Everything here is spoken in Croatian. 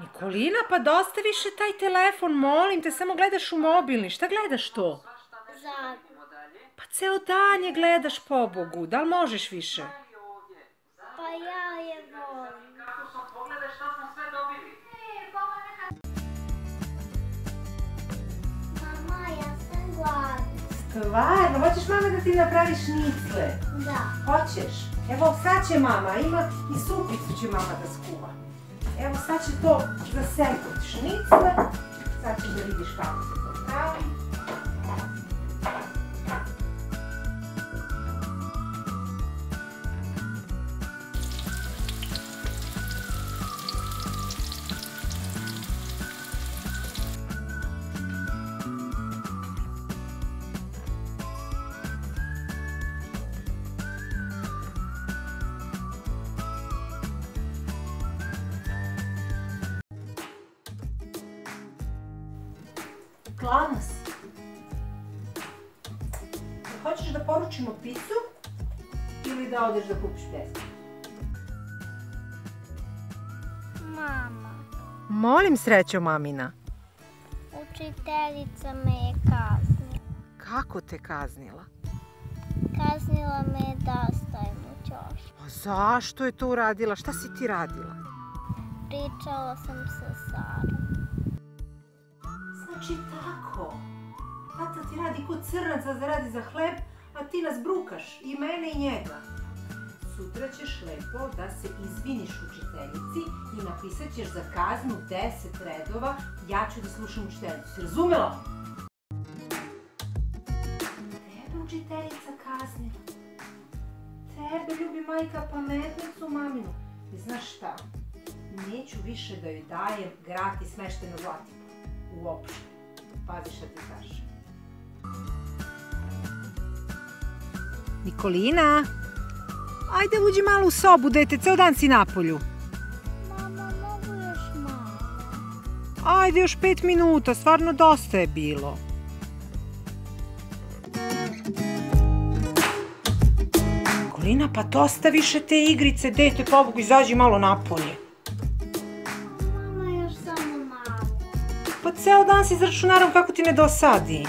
Nikolina, pa dosta više taj telefon, molim te, samo gledaš u mobilni. Šta gledaš to? Zakon. Pa ceo dan je gledaš, pobogu. Da li možeš više? Pa ja je volim. Mama, ja sam gladna. Stvarno, hoćeš mama da ti napravi šnicle? Da. Hoćeš? Evo sad će mama, ima i supicu će mama da skuva. Evo sad će to za sekund šnicle. Sad ćeš da vidiš kako se to pravi. Gladna si. Hoćeš da poručimo picu ili da odeš da kupiš pljesak? Mama, Molim, srećo mamina. učiteljica me je kaznila. Kako te kaznila? Kaznila me je da ostajem u ćošku. A zašto je to uradila? Šta si ti radila? Pričala sam sa Sarom. Znači tako. Tata ti radi kod crnaca da radi za hleb, a ti nas brukaš, i mene i njega. Sutra ćeš lepo da se izviniš učiteljici i napisat ćeš za kaznu 10 redova, ja ću da slušam učiteljicu. Si razumela? Tebe učiteljica kaznila. Tebe ljubi majka pametnicu maminu. I znaš šta? Neću više da joj dajem gratis smeštaj na Zlatiboru. Uopšte. Pazi šta ti kažem. Nikolina, ajde uđi malo u sobu, dete, ceo dan si napolju. Mama, mogu još malo? Ajde još 5 minuta, stvarno dosta je bilo. Nikolina, pa dosta više te igrice, dete, pobogu, izađi malo napolje. Mama, još samo malo. Pa ceo dan si za računarom, kako ti ne dosadi.